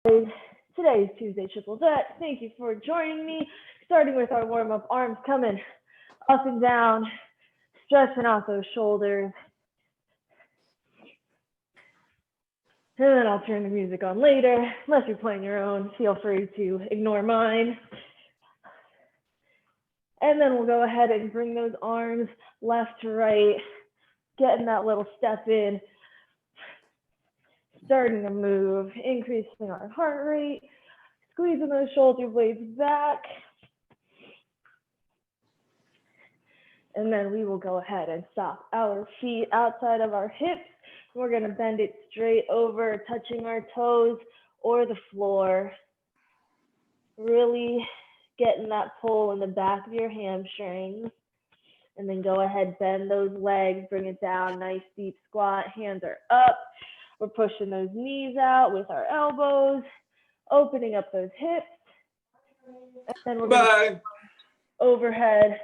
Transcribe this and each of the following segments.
Today's Tuesday Triple Debt. Thank you for joining me. Starting with our warm-up, arms coming up and down, stretching out those shoulders. And then I'll turn the music on later. Unless you're playing your own, feel free to ignore mine. And then we'll go ahead and bring those arms left to right, getting that little step in, starting to move, increasing our heart rate, squeezing those shoulder blades back. And then we will go ahead and stop our feet outside of our hips. We're going to bend it straight over, touching our toes or the floor. Really getting that pull in the back of your hamstrings. And then go ahead, bend those legs, bring it down, nice deep squat, hands are up. We're pushing those knees out with our elbows, opening up those hips. And then we're going to overhead,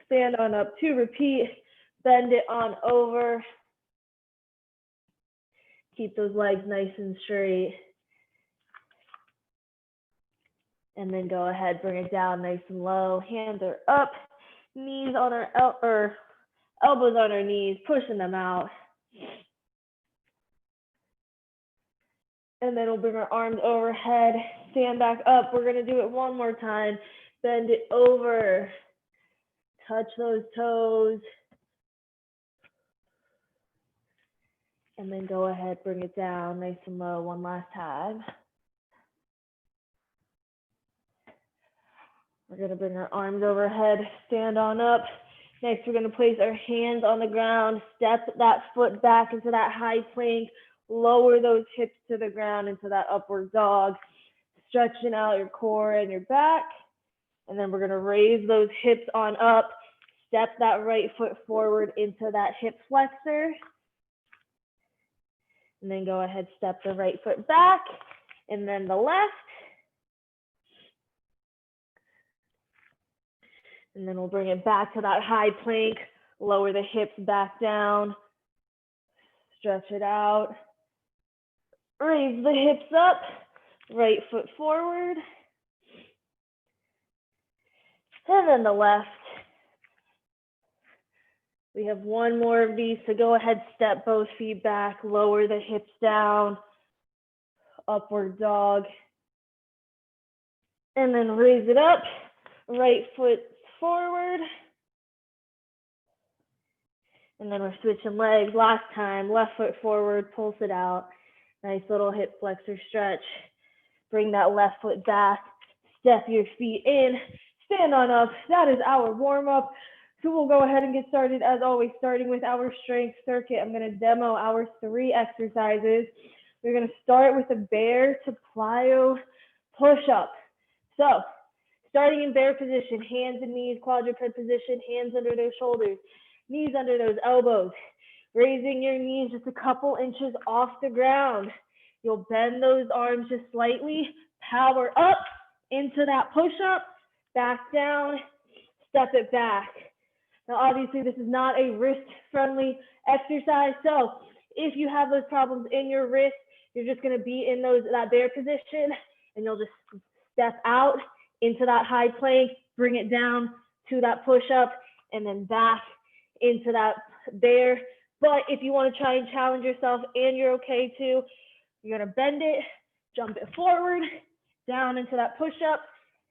stand on up to repeat, bend it on over. Keep those legs nice and straight. And then go ahead, bring it down nice and low. Hands are up, knees on our elbows on our knees, pushing them out. And then we'll bring our arms overhead, stand back up. We're gonna do it one more time. Bend it over, touch those toes. And then go ahead, bring it down nice and low one last time. We're gonna bring our arms overhead, stand on up. Next, we're gonna place our hands on the ground, step that foot back into that high plank, lower those hips to the ground into that upward dog, stretching out your core and your back. And then we're gonna raise those hips on up, step that right foot forward into that hip flexor. And then go ahead, step the right foot back, and then the left. And then we'll bring it back to that high plank, lower the hips back down, stretch it out, raise the hips up, right foot forward, and then the left. We have one more of these, so go ahead, step both feet back, lower the hips down, upward dog, and then raise it up, right foot forward. And then we're switching legs. Last time, left foot forward, pulse it out. Nice little hip flexor stretch. Bring that left foot back, step your feet in, stand on up. That is our warm up. So we'll go ahead and get started as always, starting with our strength circuit. I'm gonna demo our 3 exercises. We're gonna start with a bear to plyo push up. So starting in bear position, hands and knees, quadruped position, hands under those shoulders, knees under those elbows, raising your knees just a couple inches off the ground. You'll bend those arms just slightly, power up into that push-up, back down, step it back. Now, obviously, this is not a wrist-friendly exercise, so if you have those problems in your wrist, you're just gonna be in that bear position, and you'll just step out into that high plank, bring it down to that push-up, and then back into that bear. But if you want to try and challenge yourself and you're okay too, you're going to bend it, jump it forward, down into that push-up,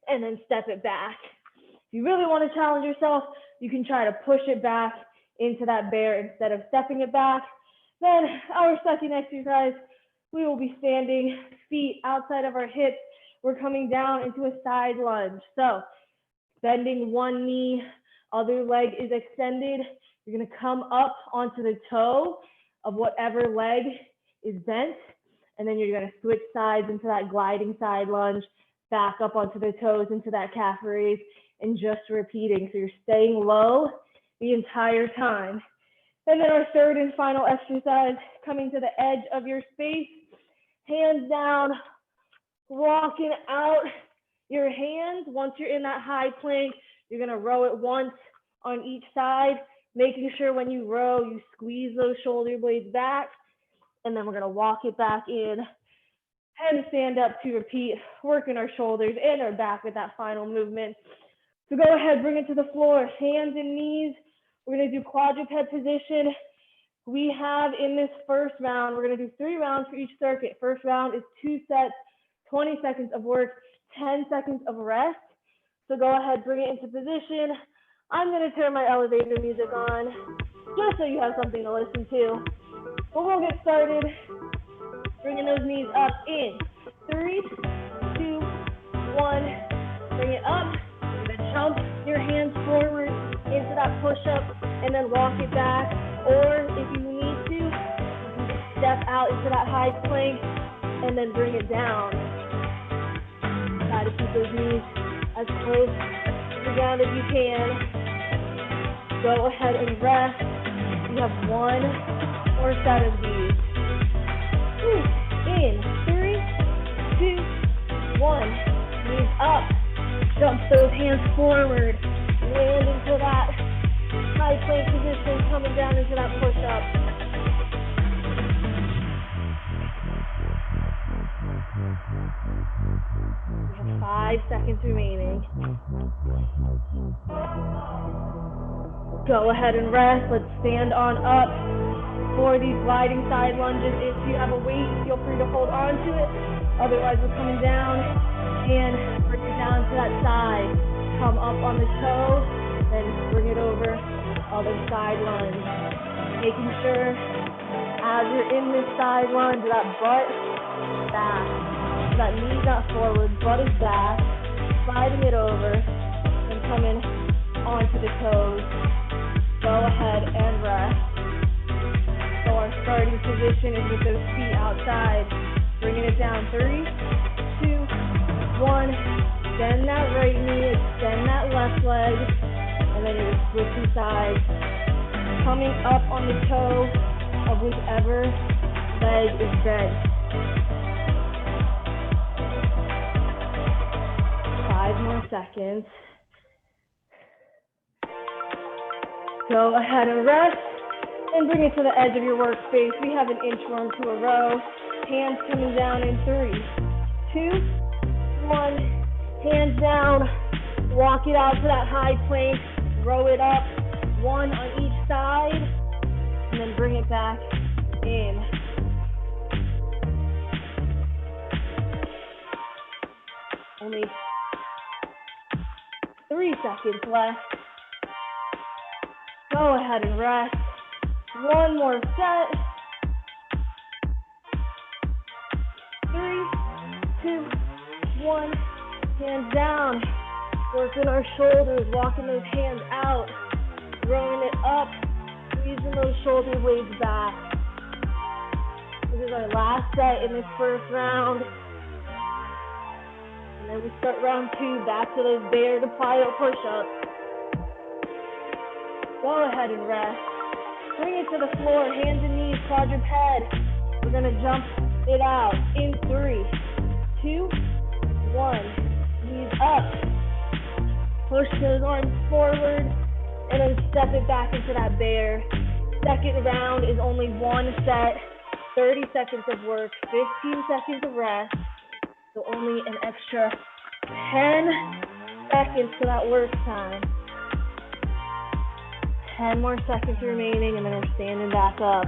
and then step it back. If you really want to challenge yourself, you can try to push it back into that bear instead of stepping it back. Then our second exercise, we will be standing, feet outside of our hips. We're coming down into a side lunge. So bending one knee, other leg is extended. You're gonna come up onto the toe of whatever leg is bent. And then you're gonna switch sides into that gliding side lunge, back up onto the toes into that calf raise, and just repeating. So you're staying low the entire time. And then our third and final exercise, coming to the edge of your space, hands down, walking out your hands. Once you're in that high plank, you're gonna row it once on each side, making sure when you row, you squeeze those shoulder blades back, and then we're gonna walk it back in. and stand up to repeat, working our shoulders and our back with that final movement. So go ahead, bring it to the floor, hands and knees. We're gonna do quadruped position. We have in this first round, we're gonna do 3 rounds for each circuit. First round is 2 sets, 20 seconds of work, 10 seconds of rest. So go ahead, bring it into position. I'm gonna turn my elevator music on, just so you have something to listen to. But we'll get started. Bringing those knees up in 3, 2, 1. Bring it up. You're gonna jump your hands forward into that push-up and then walk it back. Or if you need to, you can just step out into that high plank and then bring it down. Try to keep those knees as close to the ground as you can. Go ahead and rest. You have 1 more set of these. In 3, 2, 1. Knees up. Jump those hands forward. Land into that high plank position, coming down into that push-up. 5 seconds remaining. Go ahead and rest. Let's stand on up for these gliding side lunges. If you have a weight, feel free to hold on to it. Otherwise, we're coming down and bring it down to that side. Come up on the toe, then bring it over, other side lunge. Making sure as you're in this side lunge, that butt is back. That knee's not forward, butt is back. Sliding it over and coming onto the toes. Go ahead and rest. So our starting position is with those feet outside. Bringing it down, 3, 2, 1. Extend that right knee, extend that left leg, and then you're switching sides. Coming up on the toe of whichever leg is bent. 5 more seconds. Go ahead and rest and bring it to the edge of your workspace. We have an inchworm to a row. Hands coming down in 3, 2, 1. Hands down. Walk it out to that high plank. Row it up. 1 on each side. And then bring it back in. Only 3 seconds left. Go ahead and rest. 1 more set. 3, 2, 1. Hands down. Working our shoulders, walking those hands out. Throwing it up. Squeezing those shoulder blades back. This is our last set in this first round. And then we start round 2, back to those bear to plyo push-ups. Go ahead and rest. Bring it to the floor, hands and knees, quadruped head. We're gonna jump it out in 3, 2, 1. Knees up. Push those arms forward and then step it back into that bear. Second round is only 1 set, 30 seconds of work, 15 seconds of rest. So only an extra 10 seconds to that work time. 10 more seconds remaining, and then we're standing back up.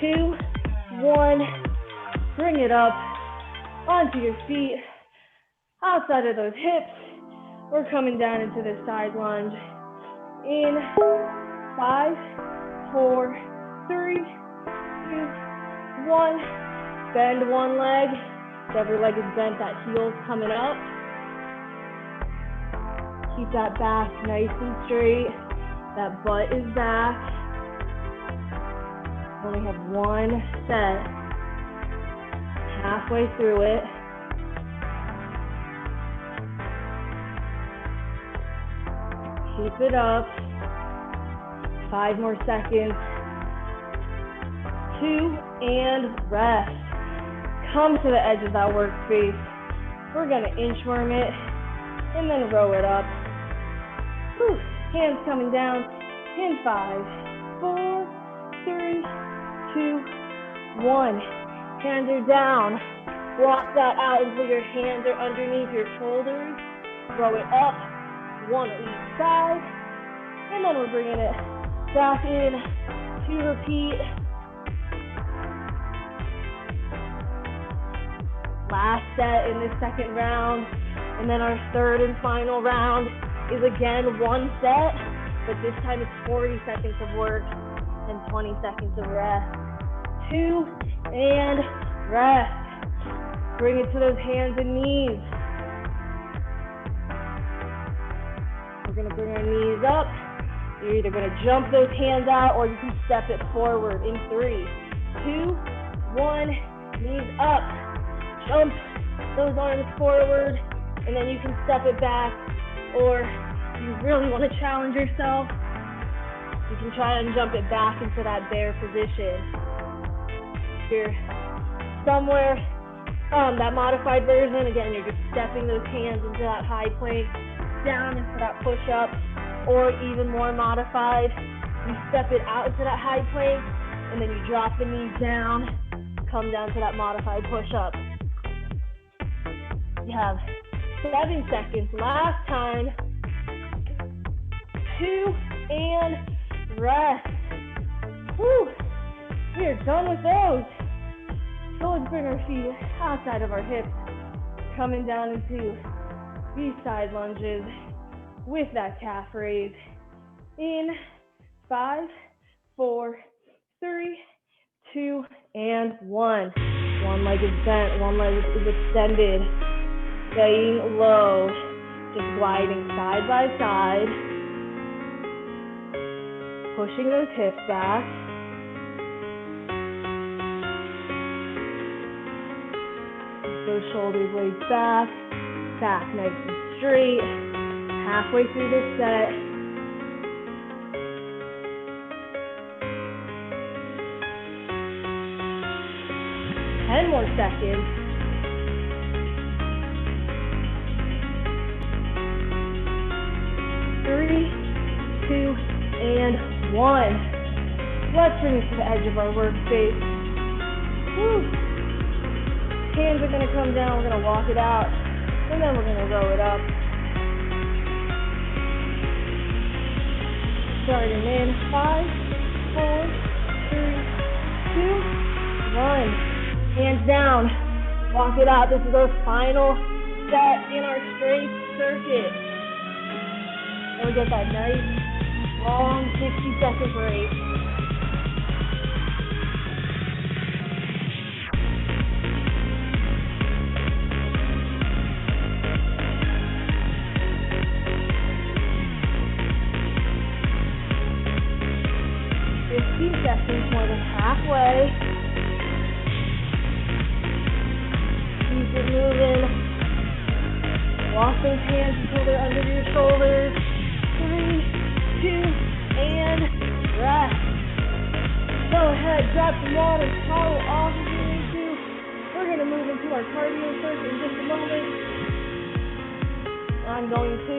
2, 1, bring it up onto your feet, outside of those hips. We're coming down into this side lunge. In 5, 4, 3, 2, 1. Bend one leg. Whichever leg is bent, that heel's coming up. Keep that back nice and straight. That butt is back. Only have 1 set. Halfway through it. Keep it up. 5 more seconds. 2, and rest. Come to the edge of that workspace. We're gonna inchworm it and then row it up. Whew. Hands coming down in 5, 4, 3, 2, 1. Hands are down. Walk that out until your hands are underneath your shoulders. Throw it up, one on each side. And then we're bringing it back in to repeat. Last set in this second round. And then our third and final round is again one set, but this time it's 40 seconds of work and 20 seconds of rest. 2 and rest. Bring it to those hands and knees. We're gonna bring our knees up. You're either gonna jump those hands out or you can step it forward in 3, 2, 1, knees up. Jump those arms forward, and then you can step it back, or if you really want to challenge yourself, you can try and jump it back into that bear position. If you're somewhere, that modified version, again, you're just stepping those hands into that high plank, down into that push-up, or even more modified, you step it out into that high plank, and then you drop the knees down, come down to that modified push-up. You have 7 seconds. Last time. 2 and rest. Whew. We are done with those. So let's bring our feet outside of our hips, coming down into these side lunges with that calf raise. In 5, 4, 3, 2, and 1. One leg is bent, one leg is extended. Staying low, just gliding side by side, pushing those hips back. Those shoulders laid back, back nice and straight. Halfway through this set. Ten more seconds. 3, 2, and 1. Let's bring it to the edge of our workspace. Woo. Hands are going to come down. We're going to walk it out, and then we're going to row it up. Starting in 5, 4, 3, 2, 1. Hands down. Walk it out. This is our final set in our strength circuit. And we get that nice, long 60-second break. More than halfway. Keep it moving. Walk those hands until they're under your shoulders. 3, 2, and rest. Go ahead, grab some water, towel off if you need to. We're going to move into our cardio circuit in just a moment. I'm going to,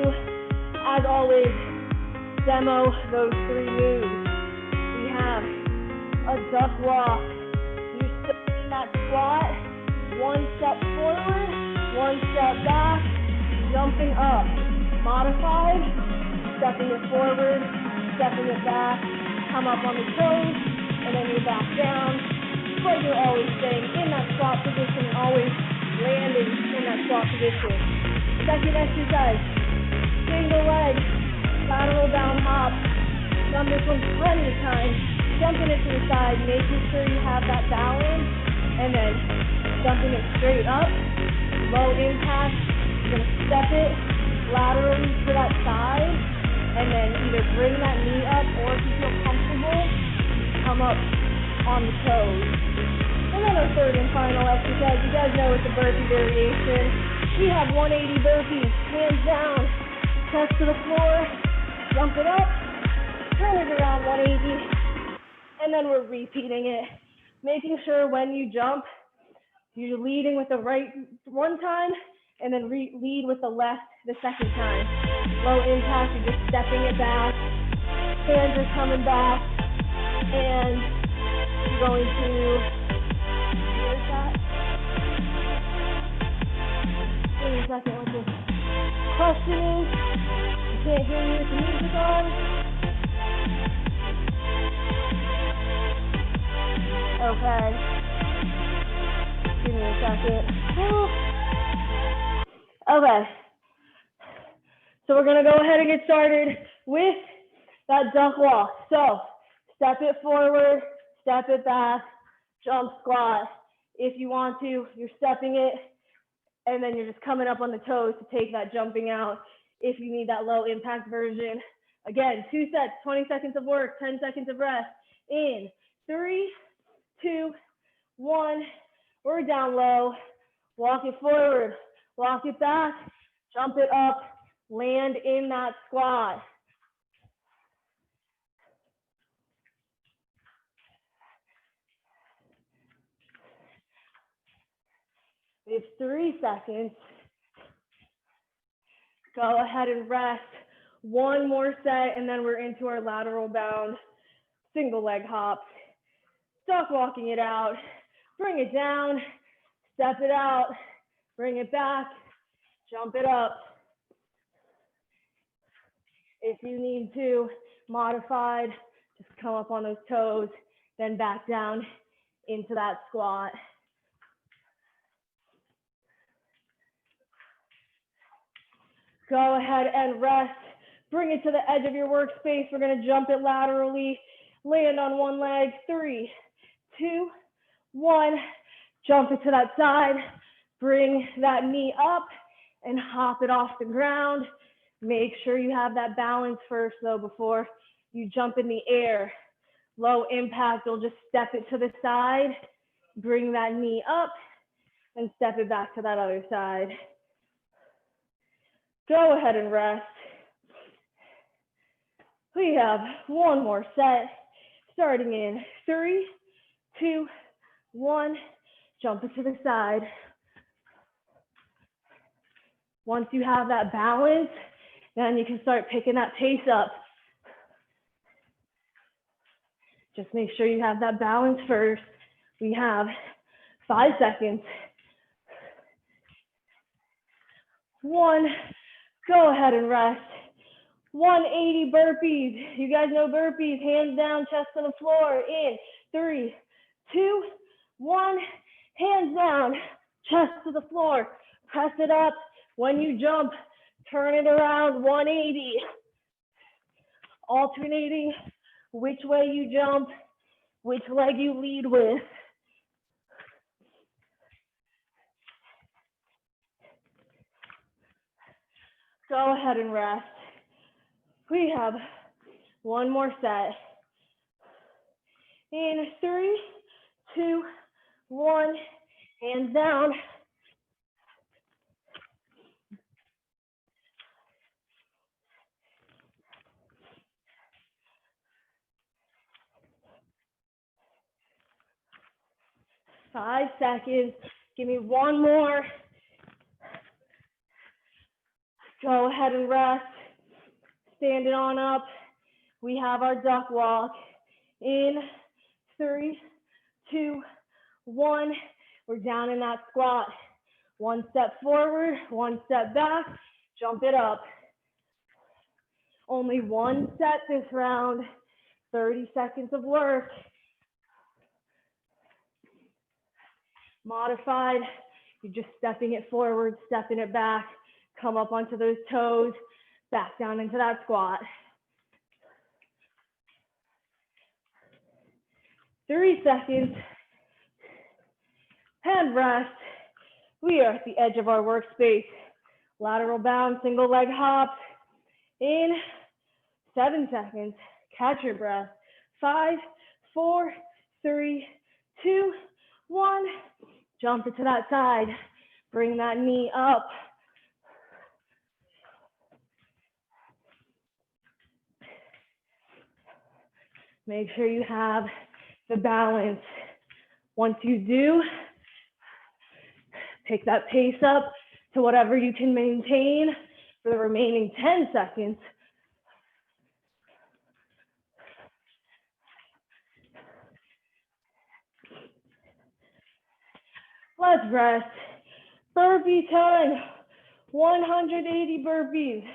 as always, demo those 3 moves. We have a duck walk. You're still in that squat. 1 step forward, 1 step back, jumping up. Modified, stepping it forward, stepping it back, come up on the toes, and then you're back down. But you're always staying in that squat position and always landing in that squat position. Second exercise, single leg, lateral down hop. Done this one plenty of times. Jumping it to the side, making sure you have that balance, and then jumping it straight up, low impact. You're going to step it laterally to that side, and then either bring that knee up, or if you feel comfortable, come up on the toes. And then our third and final exercise, you guys know it's a burpee variation. We have 180 burpees, hands down, chest to the floor, jump it up, turn it around 180. And then we're repeating it, making sure when you jump, you're leading with the right one time, and then lead with the left the second time. Low impact, you're just stepping it back. Hands are coming back. And you're going to, where's that? Give me a second what this question is. I can't hear you with the music on. Okay. Give me a second. Okay. So we're going to go ahead and get started with that duck walk. So step it forward, step it back, jump squat. If you want to, you're stepping it, and then you're just coming up on the toes to take that jumping out. If you need that low impact version. Again, 2 sets, 20 seconds of work, 10 seconds of rest. In 3, 2, 1, we're down low. Walk it forward, walk it back, jump it up, land in that squat. It's 3 seconds. Go ahead and rest. One more set, and then we're into our lateral bound single leg hops. Duck walking it out. Bring it down, step it out, bring it back, jump it up. If you need to, modified, just come up on those toes, then back down into that squat. Go ahead and rest. Bring it to the edge of your workspace. We're going to jump it laterally. Land on one leg. 3, 2, 1. Jump it to that side. Bring that knee up and hop it off the ground. Make sure you have that balance first, though, before you jump in the air. Low impact, you'll just step it to the side, bring that knee up, and step it back to that other side. Go ahead and rest. We have one more set, starting in 3, 2, 1. Jump it to the side. Once you have that balance, then you can start picking that pace up. Just make sure you have that balance first. We have 5 seconds. 1, go ahead and rest. 180 burpees. You guys know burpees, hands down, chest on the floor. In 3, 2, 1, hands down, chest to the floor. Press it up. When you jump, turn it around, 180. Alternating which way you jump, which leg you lead with. Go ahead and rest. We have one more set. In 3, 2, 1, hands down. Five seconds. Give me one more. Go ahead and rest. Stand it on up. We have our duck walk. In 3, 2, 1. We're down in that squat. 1 step forward, 1 step back. Jump it up. Only 1 set this round. 30 seconds of work. Modified, you're just stepping it forward, stepping it back, come up onto those toes, back down into that squat. 3 seconds, and rest. We are at the edge of our workspace. Lateral bound, single leg hops. In 7 seconds, catch your breath. 5, 4, 3, 2, 1. Jump it to that side. Bring that knee up. Make sure you have the balance. Once you do, pick that pace up to whatever you can maintain for the remaining 10 seconds. Let's rest. Burpee time. 180 burpees.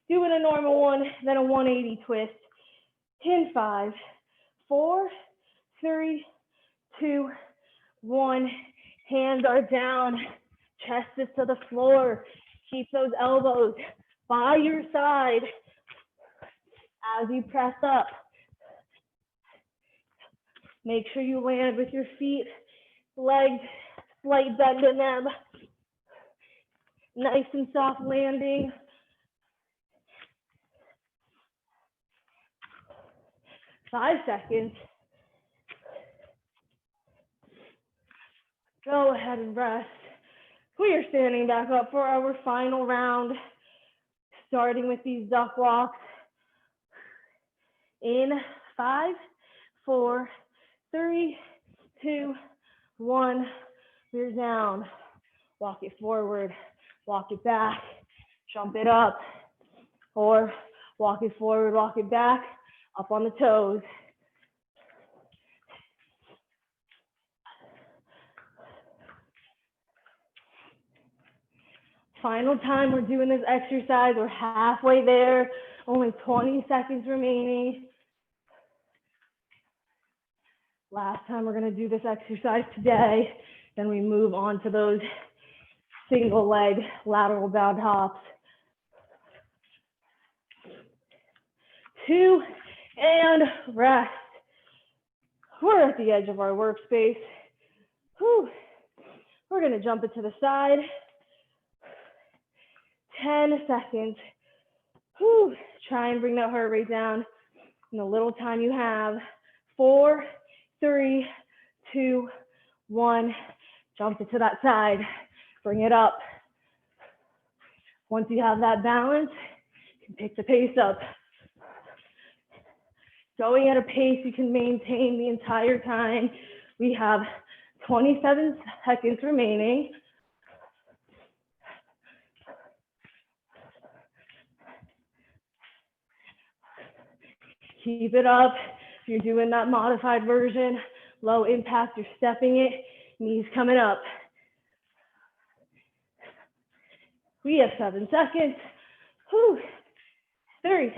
Doing a normal one, then a 180 twist. In 5, 4, 3, 2, 1. Hands are down. Chest is to the floor. Keep those elbows by your side as you press up. Make sure you land with your feet, legs, slight bend in them. Nice and soft landing. Five seconds. Go ahead and rest. We are standing back up for our final round, starting with these duck walks. In 5, 4, 3, 2, 1. We're down. Walk it forward, walk it back, jump it up, or walk it forward, walk it back, up on the toes. Final time we're doing this exercise. We're halfway there, only 20 seconds remaining. Last time we're going to do this exercise today, then we move on to those single leg lateral bound hops. 2, and rest. We're at the edge of our workspace. Whew. We're going to jump it to the side. 10 seconds. Whew. Try and bring that heart rate down in the little time you have. 4, 3, 2, 1. Jump it to that side. Bring it up. Once you have that balance, you can pick the pace up. Going at a pace you can maintain the entire time. We have 27 seconds remaining. Keep it up. If you're doing that modified version, low impact, you're stepping it, knees coming up. We have 7 seconds. Whew. 3,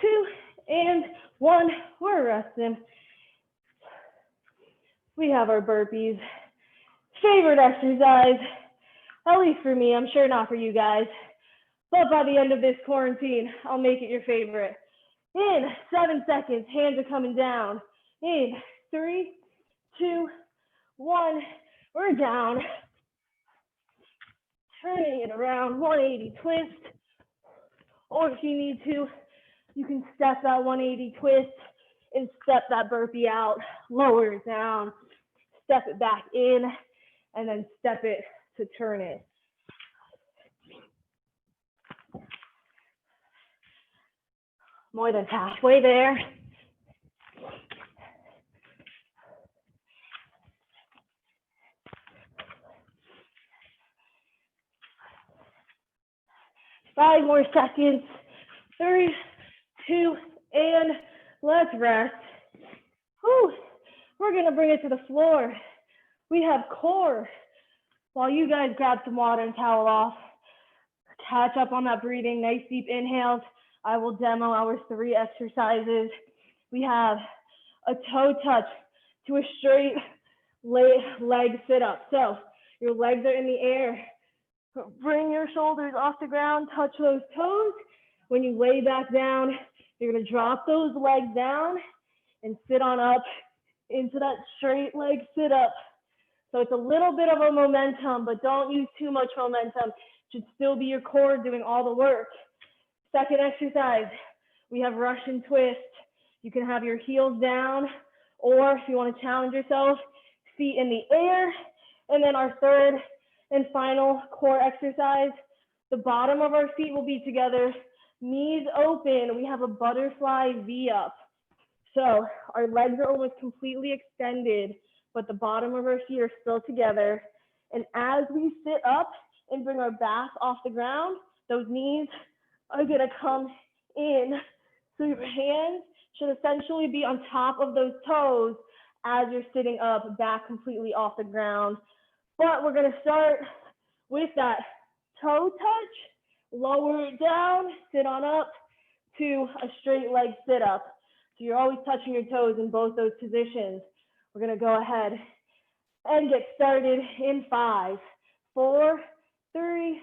2, and 1. We're resting. We have our burpees. Favorite exercise, at least for me, I'm sure not for you guys, but by the end of this quarantine, I'll make it your favorite. In 7 seconds, hands are coming down. In 3, 2, 1, we're down. Turning it around, 180 twist. Or if you need to, you can step that 180 twist and step that burpee out, lower it down, step it back in, and then step it to turn it. More than halfway there. Five more seconds. 3, 2, and let's rest. Whew. We're gonna bring it to the floor. We have core. While you guys grab some water and towel off, catch up on that breathing, nice deep inhales. I will demo our 3 exercises. We have a toe touch to a straight leg sit up. So your legs are in the air. Bring your shoulders off the ground, touch those toes. When you lay back down, you're gonna drop those legs down and sit on up into that straight leg sit up. So it's a little bit of a momentum, but don't use too much momentum. It should still be your core doing all the work. Second exercise, we have Russian twist. You can have your heels down, or if you want to challenge yourself, feet in the air. And then our third and final core exercise, the bottom of our feet will be together, knees open. We have a butterfly V up. So our legs are almost completely extended, but the bottom of our feet are still together. And as we sit up and bring our back off the ground, those knees are gonna come in. So your hands should essentially be on top of those toes as you're sitting up, back completely off the ground. But we're gonna start with that toe touch, lower it down, sit on up to a straight leg sit up. So you're always touching your toes in both those positions. We're gonna go ahead and get started in 5, 4, 3,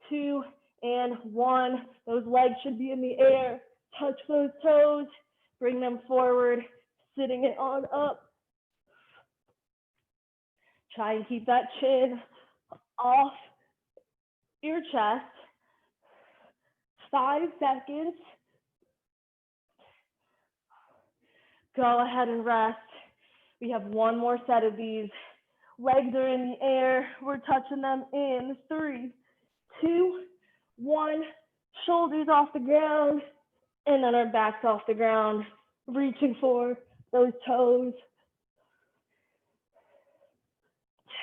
2, and 1. Those legs should be in the air. Touch those toes, bring them forward, sitting it on up. Try and keep that chin off your chest. 5 seconds. Go ahead and rest. We have one more set of these. Legs are in the air. We're touching them in 3, 2, 1. Shoulders off the ground. And then our backs off the ground. Reaching for those toes.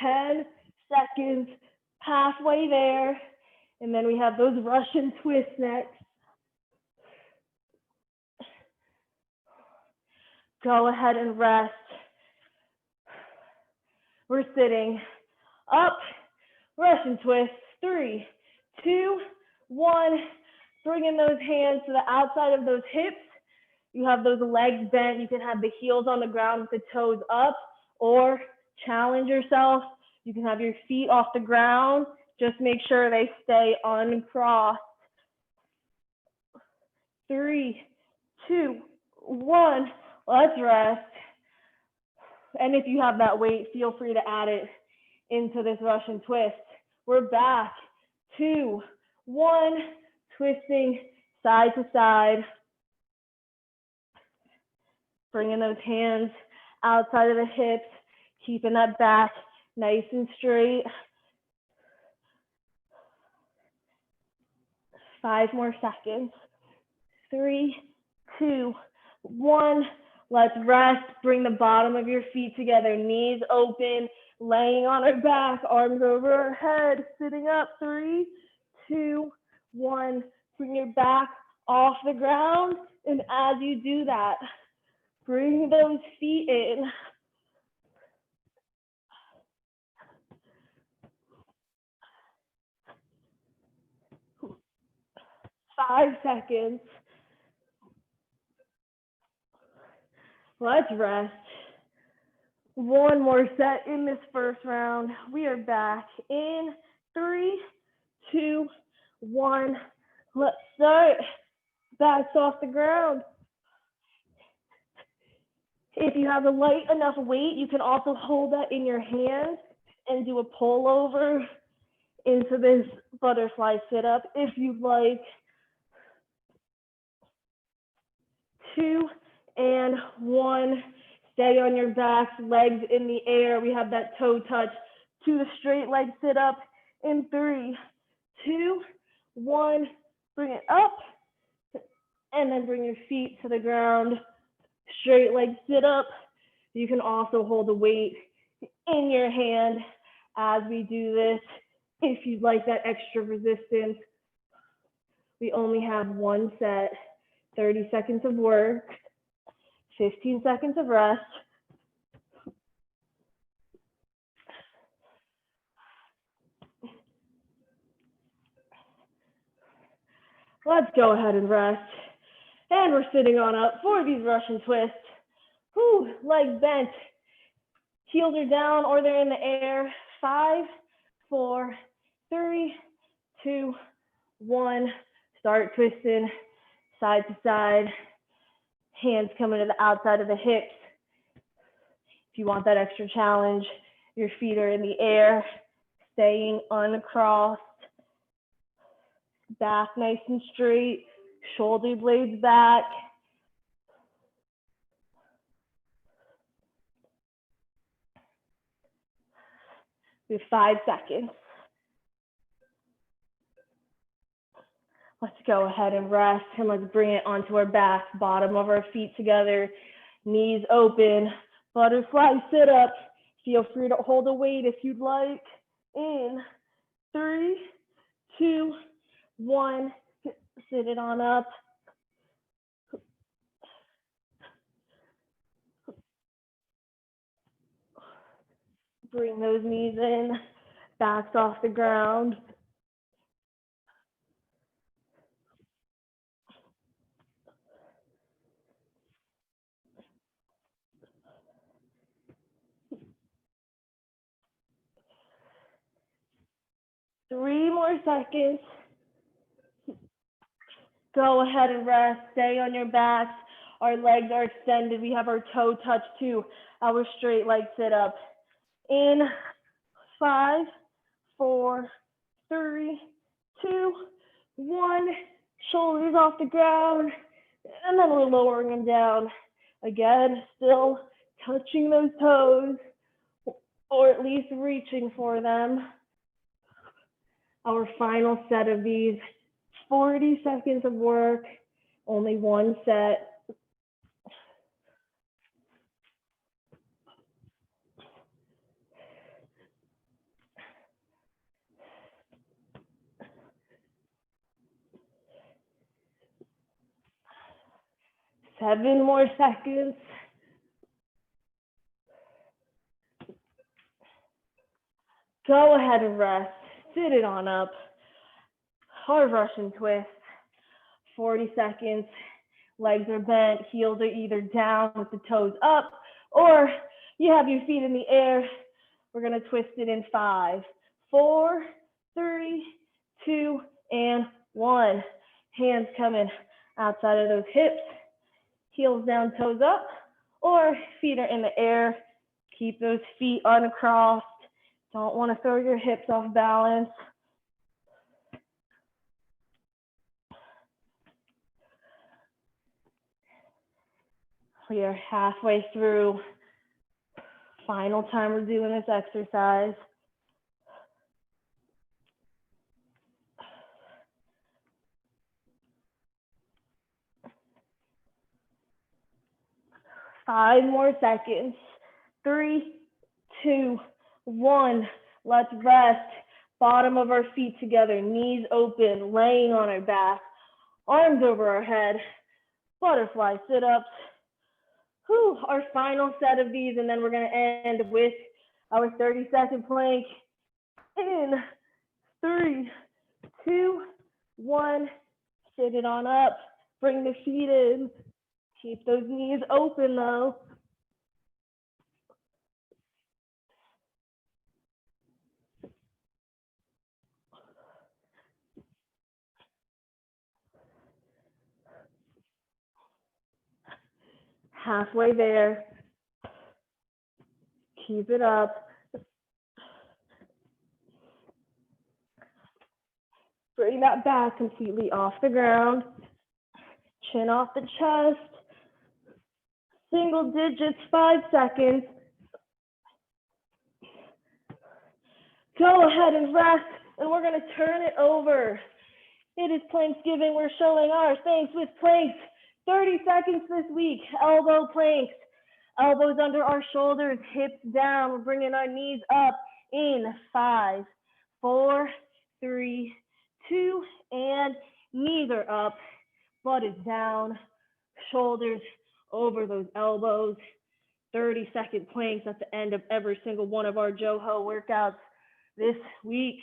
10 seconds. Halfway there. And then we have those Russian twists next. Go ahead and rest. We're sitting up, Russian twist, 3, 2, 1. Bringing those hands to the outside of those hips. You have those legs bent. You can have the heels on the ground with the toes up, or challenge yourself. You can have your feet off the ground. Just make sure they stay uncrossed. 3, 2, 1. Let's rest. And if you have that weight, feel free to add it into this Russian twist. We're back. 2, 1. Twisting side to side. Bringing those hands outside of the hips. Keeping that back nice and straight. 5 more seconds. 3, 2, 1. Let's rest. Bring the bottom of your feet together. Knees open. Laying on our back. Arms over our head. Sitting up. 3, 2, 1. Bring your back off the ground. And as you do that, bring those feet in. 5 seconds. Let's rest. One more set in this first round. We are back in 3, 2, 1. Let's start. Backs off the ground. If you have a light enough weight, you can also hold that in your hand and do a pull over into this butterfly sit up if you'd like. 2 and 1. Stay on your backs, legs in the air. We have that toe touch to the straight leg sit up in 3, 2, 1. Bring it up and then bring your feet to the ground. Straight leg sit up. You can also hold the weight in your hand as we do this if you'd like that extra resistance. We only have one set, 30 seconds of work, 15 seconds of rest. Let's go ahead and rest. And we're sitting on up for these Russian twists. Whew, legs bent. Heels are down or they're in the air. 5, 4, 3, 2, 1. Start twisting side to side. Hands coming to the outside of the hips. If you want that extra challenge, your feet are in the air, staying uncrossed. Back nice and straight, shoulder blades back. We have 5 seconds. Let's go ahead and rest, and let's bring it onto our back, bottom of our feet together, knees open, butterfly sit up. Feel free to hold a weight if you'd like. In 3, 2, 1, sit it on up. Bring those knees in, backs off the ground. Three more seconds. Go ahead and rest. Stay on your backs. Our legs are extended. We have our toe touched to our straight leg sit up. In 5, 4, 3, 2, 1. Shoulders off the ground. And then we're lowering them down. Again, still touching those toes, or at least reaching for them. Our final set of these, 40 seconds of work, only one set. Seven more seconds. Go ahead and rest. Sit it on up. Our Russian twist. 40 seconds. Legs are bent. Heels are either down with the toes up, or you have your feet in the air. We're going to twist it in 5, 4, 3, 2, and 1. Hands coming outside of those hips. Heels down, toes up, or feet are in the air. Keep those feet uncrossed. Don't want to throw your hips off balance. We are halfway through. Final time we're doing this exercise. Five more seconds. 3, 2, 1. Let's rest. Bottom of our feet together, knees open, laying on our back, arms over our head, butterfly sit-ups. Our final set of these, and then we're going to end with our 30-second plank. In 3, 2, 1. Sit it on up. Bring the feet in. Keep those knees open though. Halfway there. Keep it up. Bring that back completely off the ground. Chin off the chest. Single digits, 5 seconds. Go ahead and rest, and we're going to turn it over. It is Planksgiving. We're showing our thanks with planks. 30 seconds this week. Elbow planks. Elbows under our shoulders, hips down. We're bringing our knees up in 5, 4, 3, 2, and knees are up. Butt is down. Shoulders over those elbows. 30-second planks at the end of every single one of our Joho workouts this week.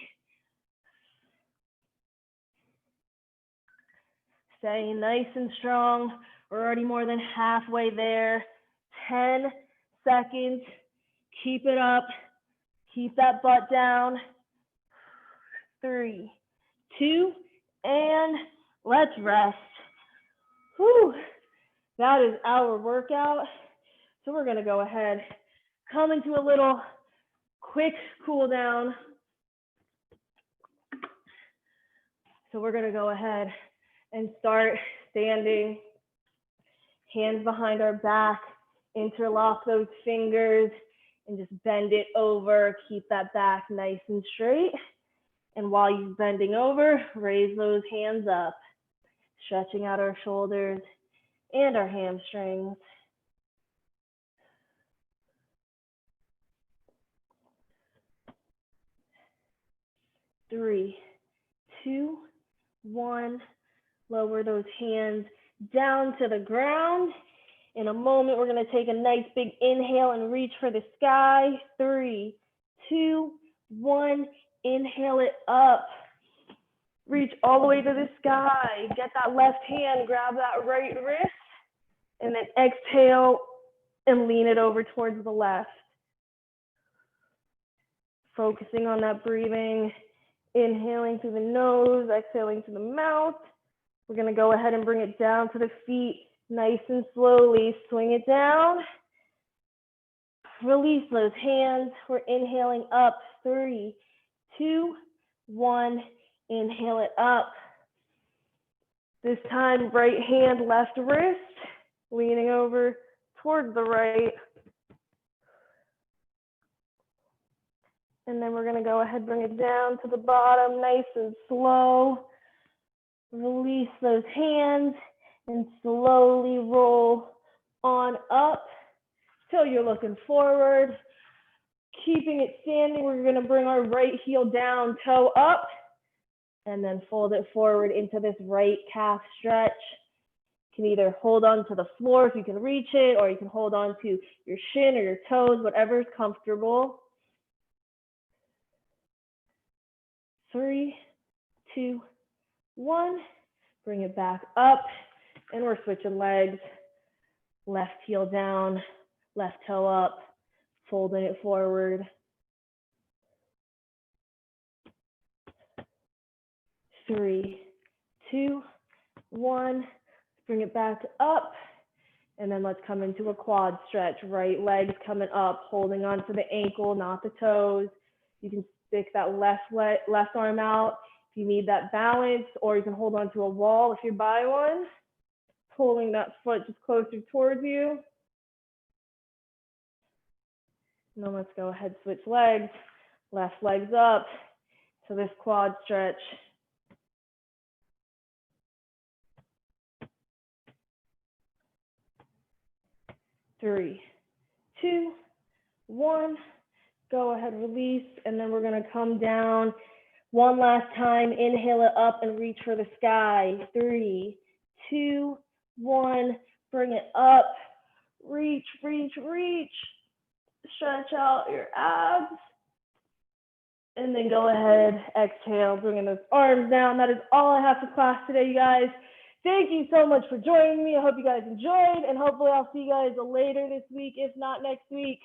Staying nice and strong. We're already more than halfway there. 10 seconds. Keep it up. Keep that butt down. 3, 2, and let's rest. That is our workout. So we're going to go ahead, come into a little quick cool down. So we're going to go ahead and start standing. Hands behind our back, interlock those fingers, and just bend it over. Keep that back nice and straight. And while you're bending over, raise those hands up, stretching out our shoulders and our hamstrings. Three, 2, 1. Lower those hands down to the ground. In a moment, we're going to take a nice big inhale and reach for the sky. 3, 2, 1. Inhale it up. Reach all the way to the sky. Get that left hand, grab that right wrist, and then exhale and lean it over towards the left. Focusing on that breathing, inhaling through the nose, exhaling through the mouth. We're going to go ahead and bring it down to the feet nice and slowly. Swing it down. Release those hands. We're inhaling up. 3, 2, 1. Inhale it up. This time, right hand, left wrist, leaning over towards the right. And then we're going to go ahead, bring it down to the bottom, nice and slow. Release those hands and slowly roll on up till you're looking forward. Keeping it standing, we're going to bring our right heel down, toe up, and then fold it forward into this right calf stretch. You can either hold on to the floor if you can reach it, or you can hold on to your shin or your toes, whatever is comfortable. 3, 2, 1. Bring it back up, and we're switching legs. Left heel down, left toe up, folding it forward. 3, 2, 1. Bring it back up, and then let's come into a quad stretch. Right leg's coming up, holding on to the ankle, not the toes. You can stick that left arm out if you need that balance, or you can hold on to a wall if you're by one, pulling that foot just closer towards you. And then let's go ahead, switch legs. Left leg's up to this quad stretch. 3, 2, 1. Go ahead, release, and then we're going to come down one last time. Inhale it up and reach for the sky. 3, 2, 1. Bring it up. Reach, reach, reach. Stretch out your abs. And then go ahead, exhale, bringing those arms down. That is all I have for class today, you guys. Thank you so much for joining me. I hope you guys enjoyed, and hopefully I'll see you guys later this week, if not next week.